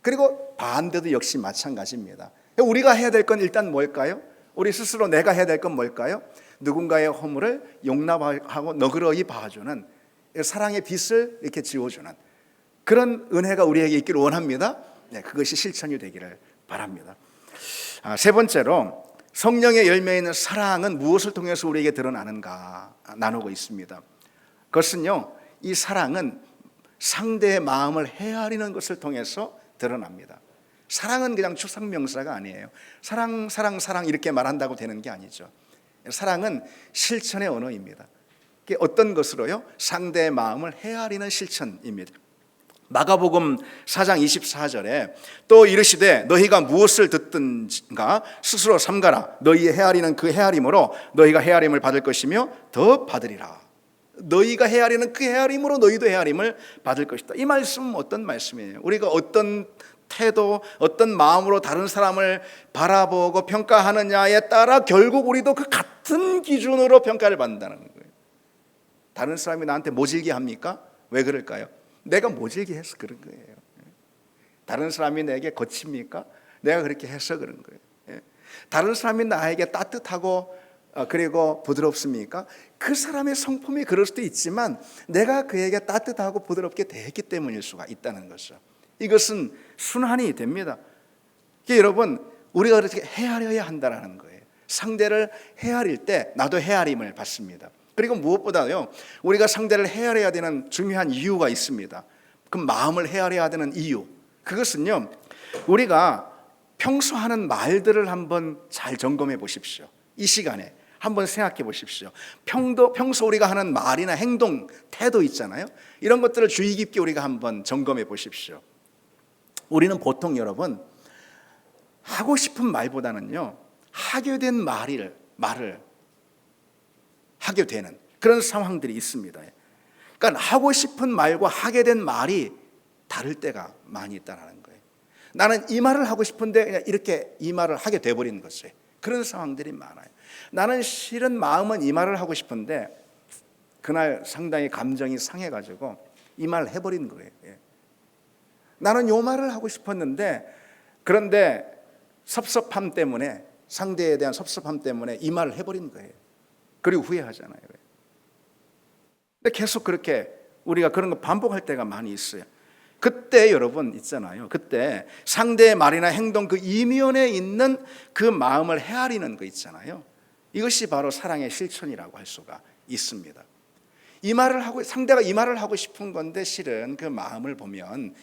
그리고 반대도 역시 마찬가지입니다. 우리가 해야 될 건 일단 뭘까요? 우리 스스로 내가 해야 될 건 뭘까요? 누군가의 허물을 용납하고 너그러이 봐주는, 사랑의 빚을 이렇게 지워주는 그런 은혜가 우리에게 있기를 원합니다. 그것이 실천이 되기를 바랍니다. 세 번째로, 성령의 열매인 사랑은 무엇을 통해서 우리에게 드러나는가 나누고 있습니다. 그것은요, 이 사랑은 상대의 마음을 헤아리는 것을 통해서 드러납니다. 사랑은 그냥 추상명사가 아니에요. 사랑 이렇게 말한다고 되는 게 아니죠. 사랑은 실천의 언어입니다. 어떤 것으로요? 상대의 마음을 헤아리는 실천입니다. 마가복음 4장 24절에 또 이르시되 너희가 무엇을 듣든가 스스로 삼가라. 너희의 헤아리는 그 헤아림으로 너희가 헤아림을 받을 것이며 더 받으리라. 너희가 헤아리는 그 헤아림으로 너희도 헤아림을 받을 것이다. 이 말씀은 어떤 말씀이에요? 우리가 어떤 태도, 어떤 마음으로 다른 사람을 바라보고 평가하느냐에 따라 결국 우리도 그 같은 기준으로 평가를 받는다는 거예요. 다른 사람이 나한테 모질게 합니까? 왜 그럴까요? 내가 모질게 해서 그런 거예요. 다른 사람이 내게 거칩니까? 내가 그렇게 해서 그런 거예요. 다른 사람이 나에게 따뜻하고 그리고 부드럽습니까? 그 사람의 성품이 그럴 수도 있지만 내가 그에게 따뜻하고 부드럽게 대했기 때문일 수가 있다는 거죠. 이것은 순환이 됩니다. 여러분, 우리가 그렇게 헤아려야 한다는 거예요. 상대를 헤아릴 때 나도 헤아림을 받습니다. 그리고 무엇보다요, 우리가 상대를 헤아려야 되는 중요한 이유가 있습니다. 그 마음을 헤아려야 되는 이유, 그것은요, 우리가 평소 하는 말들을 한번 잘 점검해 보십시오. 이 시간에 한번 생각해 보십시오. 평소 우리가 하는 말이나 행동, 태도 있잖아요. 이런 것들을 주의 깊게 우리가 한번 점검해 보십시오. 우리는 보통 여러분 하고 싶은 말보다는요, 하게 된 말을 하게 되는 그런 상황들이 있습니다. 그러니까 하고 싶은 말과 하게 된 말이 다를 때가 많이 있다는 거예요. 나는 이 말을 하고 싶은데 그냥 이렇게 이 말을 하게 돼버리는 것이에요. 그런 상황들이 많아요. 나는 실은 마음은 이 말을 하고 싶은데 그날 상당히 감정이 상해가지고 이 말을 해버린 거예요. 나는 이 말을 하고 싶었는데 그런데 섭섭함 때문에, 상대에 대한 섭섭함 때문에 이 말을 해버린 거예요. 그리고 후회하잖아요. 근데 계속 그렇게 우리가 그런 거 반복할 때가 많이 있어요. 그때 여러분 있잖아요. 그때 상대의 말이나 행동 그 이면에 있는 그 마음을 헤아리는 거 있잖아요. 이것이 바로 사랑의 실천이라고 할 수가 있습니다. 이 말을 하고, 상대가 이 말을 하고 싶은 건데 실은 그 마음을 보면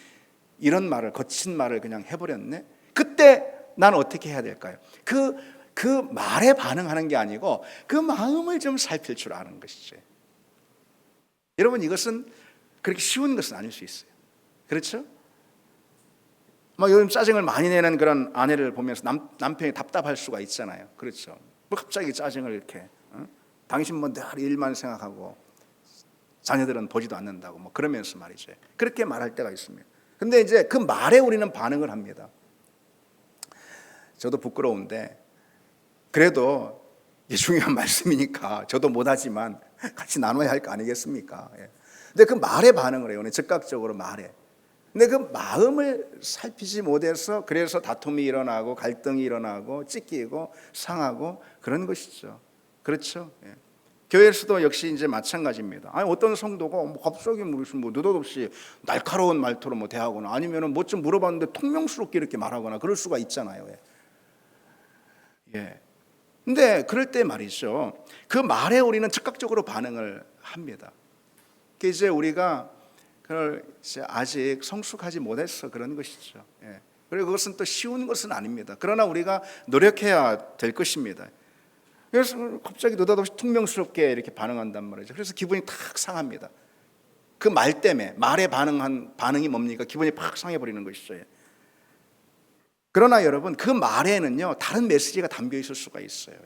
이런 말을, 거친 말을 그냥 해버렸네. 그때 나는 어떻게 해야 될까요? 그 말에 반응하는 게 아니고 그 마음을 좀 살필 줄 아는 것이죠. 여러분, 이것은 그렇게 쉬운 것은 아닐 수 있어요. 그렇죠? 요즘 짜증을 많이 내는 그런 아내를 보면서 남편이 답답할 수가 있잖아요. 그렇죠? 갑자기 짜증을 이렇게 당신 뭐 늘 일만 생각하고 자녀들은 보지도 않는다고 그러면서 말이죠. 그렇게 말할 때가 있습니다. 근데 이제 그 말에 우리는 반응을 합니다. 저도 부끄러운데 그래도 이게 중요한 말씀이니까 저도 못하지만 같이 나눠야 할 거 아니겠습니까? 근데 그 말에 반응을 해요. 즉각적으로 말에. 근데 그 마음을 살피지 못해서 그래서 다툼이 일어나고 갈등이 일어나고 찢기고 상하고 그런 것이죠. 그렇죠? 교회에서도 역시 이제 마찬가지입니다. 아니 어떤 성도가 갑자기 무슨 느닷없이 날카로운 말투로 대하거나 아니면은 뭐 좀 물어봤는데 통명스럽게 이렇게 말하거나 그럴 수가 있잖아요. 근데 그럴 때 말이죠. 그 말에 우리는 즉각적으로 반응을 합니다. 이제 우리가 그걸 아직 성숙하지 못해서 그런 것이죠. 그리고 그것은 또 쉬운 것은 아닙니다. 그러나 우리가 노력해야 될 것입니다. 그래서 갑자기 느닷없이 퉁명스럽게 이렇게 반응한단 말이죠. 그래서 기분이 탁 상합니다. 그 말 때문에, 말에 반응이 뭡니까? 기분이 팍 상해버리는 것이죠. 그러나 여러분, 그 말에는요 다른 메시지가 담겨 있을 수가 있어요.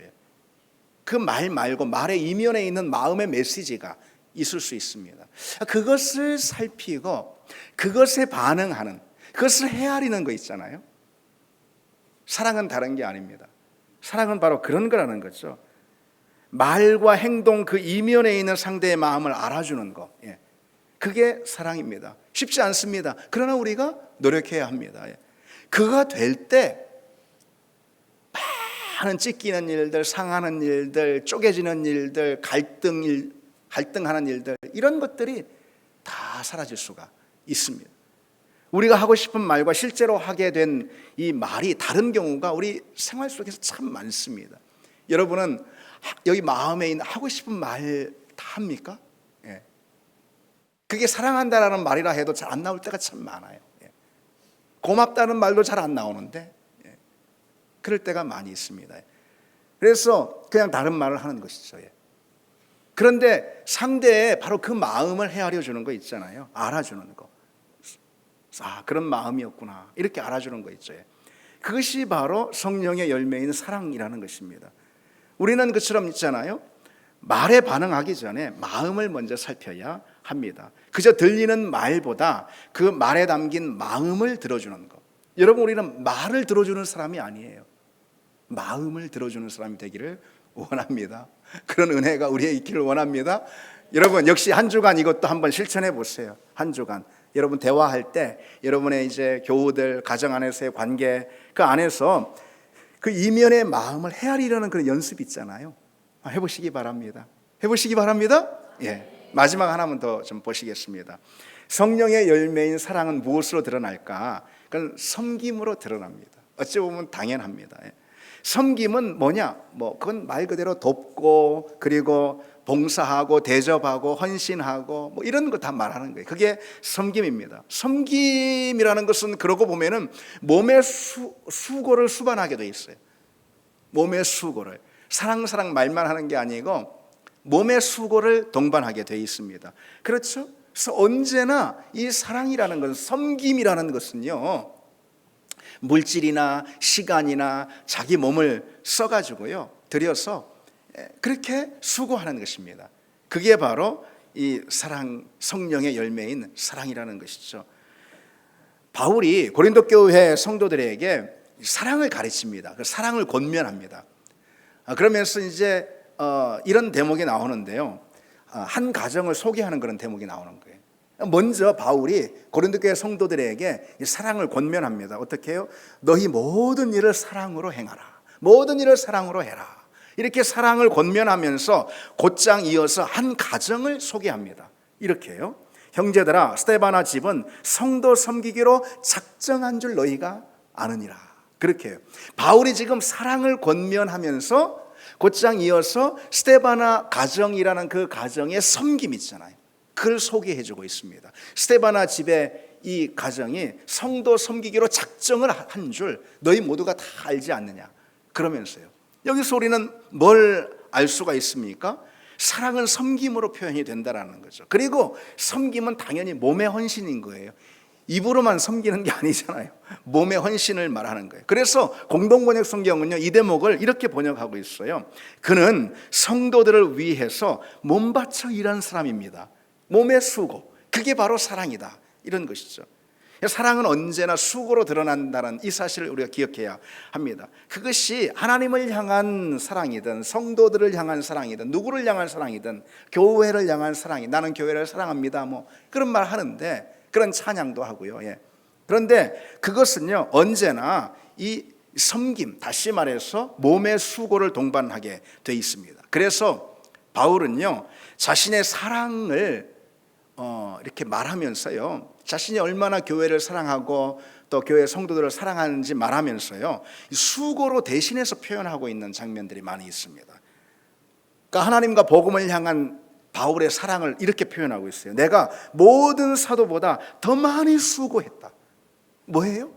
그 말 말고 말의 이면에 있는 마음의 메시지가 있을 수 있습니다. 그것을 살피고 그것에 반응하는, 그것을 헤아리는 거 있잖아요. 사랑은 다른 게 아닙니다. 사랑은 바로 그런 거라는 거죠. 말과 행동, 그 이면에 있는 상대의 마음을 알아주는 거, 그게 사랑입니다. 쉽지 않습니다. 그러나 우리가 노력해야 합니다. 그가 될 때 많은 찢기는 일들, 상하는 일들, 쪼개지는 일들, 갈등하는 일들, 이런 것들이 다 사라질 수가 있습니다. 우리가 하고 싶은 말과 실제로 하게 된 이 말이 다른 경우가 우리 생활 속에서 참 많습니다. 여러분은 여기 마음에 있는 하고 싶은 말 다 합니까? 그게 사랑한다라는 말이라 해도 잘 안 나올 때가 참 많아요. 고맙다는 말도 잘 안 나오는데 그럴 때가 많이 있습니다. 그래서 그냥 다른 말을 하는 것이죠. 그런데 상대의 바로 그 마음을 헤아려 주는 거 있잖아요. 알아주는 거. 아, 그런 마음이었구나, 이렇게 알아주는 거 있죠. 그것이 바로 성령의 열매인 사랑이라는 것입니다. 우리는 그처럼 있잖아요. 말에 반응하기 전에 마음을 먼저 살펴야 합니다. 그저 들리는 말보다 그 말에 담긴 마음을 들어주는 것. 여러분, 우리는 말을 들어주는 사람이 아니에요. 마음을 들어주는 사람이 되기를 원합니다. 그런 은혜가 우리에게 있기를 원합니다. 여러분, 역시 한 주간 이것도 한번 실천해 보세요. 한 주간 여러분 대화할 때 여러분의 이제 교우들, 가정 안에서의 관계, 그 안에서 그 이면의 마음을 헤아리려는 그런 연습이 있잖아요. 해보시기 바랍니다. 해보시기 바랍니다. 마지막 하나만 더 좀 보시겠습니다. 성령의 열매인 사랑은 무엇으로 드러날까? 그건 섬김으로 드러납니다. 어찌 보면 당연합니다. 섬김은 뭐냐? 그건 말 그대로 돕고, 그리고 봉사하고, 대접하고, 헌신하고, 이런 거 다 말하는 거예요. 그게 섬김입니다. 섬김이라는 것은 그러고 보면은 몸의 수고를 수반하게 돼 있어요. 몸의 수고를, 사랑 말만 하는 게 아니고 몸의 수고를 동반하게 돼 있습니다. 그렇죠? 그래서 언제나 이 사랑이라는 것은, 섬김이라는 것은요, 물질이나 시간이나 자기 몸을 써가지고요, 들여서 그렇게 수고하는 것입니다. 그게 바로 이 사랑, 성령의 열매인 사랑이라는 것이죠. 바울이 고린도 교회 성도들에게 사랑을 가르칩니다. 그 사랑을 권면합니다. 그러면서 이제 이런 대목이 나오는데요, 한 가정을 소개하는 그런 대목이 나오는 거예요. 먼저 바울이 고린도 교회 성도들에게 사랑을 권면합니다. 어떻게 해요? 너희 모든 일을 사랑으로 행하라. 모든 일을 사랑으로 해라. 이렇게 사랑을 권면하면서 곧장 이어서 한 가정을 소개합니다. 이렇게 해요. 형제들아, 스데바나 집은 성도 섬기기로 작정한 줄 너희가 아느니라. 그렇게 해요. 바울이 지금 사랑을 권면하면서 곧장 이어서 스데바나 가정이라는 그 가정의 섬김 있잖아요. 그걸 소개해주고 있습니다. 스데바나 집의 이 가정이 성도 섬기기로 작정을 한 줄 너희 모두가 다 알지 않느냐. 그러면서요, 여기서 우리는 뭘 알 수가 있습니까? 사랑은 섬김으로 표현이 된다는 거죠. 그리고 섬김은 당연히 몸의 헌신인 거예요. 입으로만 섬기는 게 아니잖아요. 몸의 헌신을 말하는 거예요. 그래서 공동번역 성경은요, 이 대목을 이렇게 번역하고 있어요. 그는 성도들을 위해서 몸바쳐 일한 사람입니다. 몸의 수고, 그게 바로 사랑이다, 이런 것이죠. 사랑은 언제나 수고로 드러난다는 이 사실을 우리가 기억해야 합니다. 그것이 하나님을 향한 사랑이든, 성도들을 향한 사랑이든, 누구를 향한 사랑이든, 교회를 향한 사랑이, 나는 교회를 사랑합니다, 그런 말 하는데, 그런 찬양도 하고요. 그런데 그것은요, 언제나 이 섬김, 다시 말해서 몸의 수고를 동반하게 돼 있습니다. 그래서 바울은요, 자신의 사랑을 이렇게 말하면서요, 자신이 얼마나 교회를 사랑하고 또 교회 성도들을 사랑하는지 말하면서요, 수고로 대신해서 표현하고 있는 장면들이 많이 있습니다. 그러니까 하나님과 복음을 향한 바울의 사랑을 이렇게 표현하고 있어요. 내가 모든 사도보다 더 많이 수고했다. 뭐예요?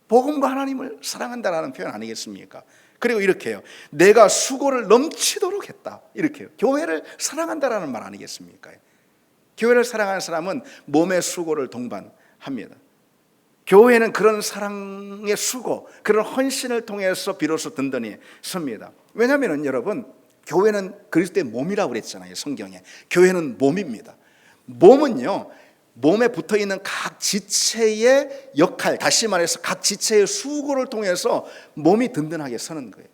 복음과 하나님을 사랑한다라는 표현 아니겠습니까? 그리고 이렇게 해요. 내가 수고를 넘치도록 했다. 이렇게 해요. 교회를 사랑한다라는 말 아니겠습니까? 교회를 사랑하는 사람은 몸의 수고를 동반합니다. 교회는 그런 사랑의 수고, 그런 헌신을 통해서 비로소 든든히 섭니다. 왜냐하면 여러분, 교회는 그리스도의 몸이라고 그랬잖아요. 성경에. 교회는 몸입니다. 몸은요, 몸에 붙어있는 각 지체의 역할, 다시 말해서 각 지체의 수고를 통해서 몸이 든든하게 서는 거예요.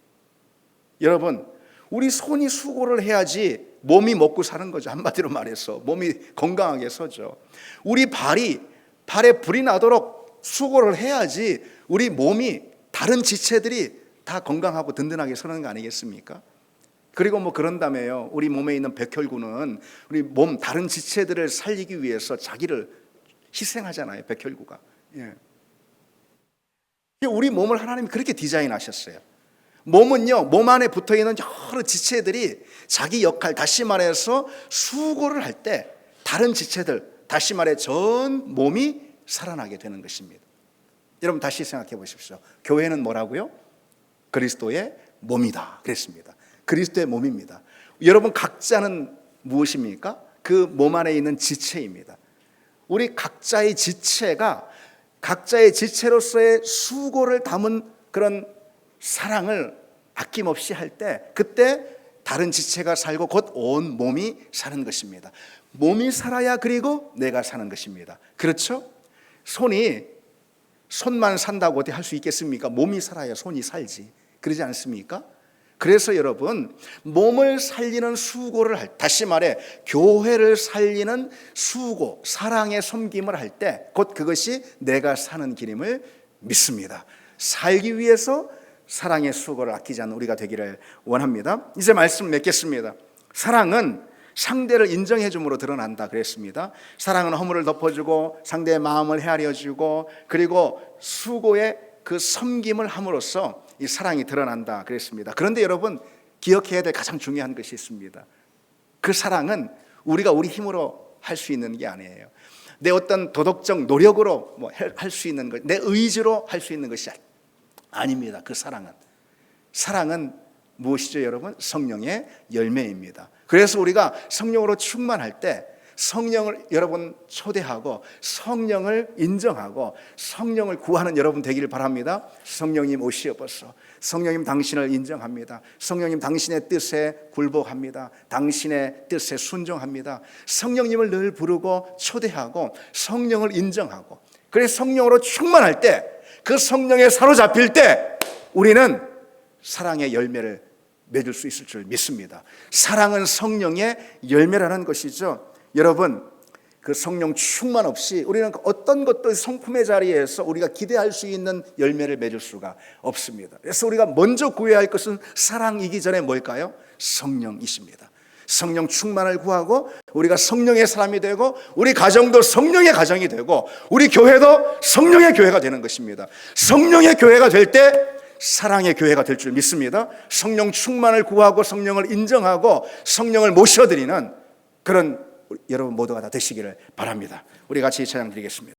여러분, 우리 손이 수고를 해야지 몸이 먹고 사는 거죠. 한마디로 말해서 몸이 건강하게 서죠. 우리 발에 불이 나도록 수고를 해야지 우리 몸이, 다른 지체들이 다 건강하고 든든하게 서는 거 아니겠습니까? 그리고 뭐 그런다며요. 우리 몸에 있는 백혈구는 우리 몸 다른 지체들을 살리기 위해서 자기를 희생하잖아요. 백혈구가. 예. 우리 몸을 하나님이 그렇게 디자인하셨어요. 몸은요, 몸 안에 붙어있는 여러 지체들이 자기 역할, 다시 말해서 수고를 할 때 다른 지체들, 다시 말해 전 몸이 살아나게 되는 것입니다. 여러분 다시 생각해 보십시오. 교회는 뭐라고요? 그리스도의 몸이다 그랬습니다. 그리스도의 몸입니다. 여러분 각자는 무엇입니까? 그 몸 안에 있는 지체입니다. 우리 각자의 지체가 각자의 지체로서의 수고를 담은 그런 사랑을 아낌없이 할 때, 그때 다른 지체가 살고 곧 온 몸이 사는 것입니다. 몸이 살아야 그리고 내가 사는 것입니다. 그렇죠? 손만 산다고 어떻게 할 수 있겠습니까? 몸이 살아야 손이 살지. 그러지 않습니까? 그래서 여러분, 몸을 살리는 수고를 다시 말해 교회를 살리는 수고, 사랑의 섬김을 할 때 곧 그것이 내가 사는 길임을 믿습니다. 살기 위해서 사랑의 수고를 아끼지 않는 우리가 되기를 원합니다. 이제 말씀 맺겠습니다. 사랑은 상대를 인정해 줌으로 드러난다 그랬습니다. 사랑은 허물을 덮어주고 상대의 마음을 헤아려주고 그리고 수고의 그 섬김을 함으로써 이 사랑이 드러난다 그랬습니다. 그런데 여러분 기억해야 될 가장 중요한 것이 있습니다. 그 사랑은 우리가 우리 힘으로 할 수 있는 게 아니에요. 내 어떤 도덕적 노력으로 뭐 할 수 있는 것, 내 의지로 할 수 있는 것이 아닙니다. 그 사랑은 무엇이죠, 여러분? 성령의 열매입니다. 그래서 우리가 성령으로 충만할 때 성령을 여러분 초대하고 성령을 인정하고 성령을 구하는 여러분 되기를 바랍니다. 성령님 오시옵소서. 성령님 당신을 인정합니다. 성령님 당신의 뜻에 굴복합니다. 당신의 뜻에 순종합니다. 성령님을 늘 부르고 초대하고 성령을 인정하고, 그래서 성령으로 충만할 때, 그 성령에 사로잡힐 때 우리는 사랑의 열매를 맺을 수 있을 줄 믿습니다. 사랑은 성령의 열매라는 것이죠. 여러분, 그 성령 충만 없이 우리는 어떤 것도 성품의 자리에서 우리가 기대할 수 있는 열매를 맺을 수가 없습니다. 그래서 우리가 먼저 구해야 할 것은 사랑이기 전에 뭘까요? 성령이십니다. 성령 충만을 구하고 우리가 성령의 사람이 되고 우리 가정도 성령의 가정이 되고 우리 교회도 성령의 교회가 되는 것입니다. 성령의 교회가 될 때 사랑의 교회가 될 줄 믿습니다. 성령 충만을 구하고 성령을 인정하고 성령을 모셔드리는 그런 여러분 모두가 다 되시기를 바랍니다. 우리 같이 찬양 드리겠습니다.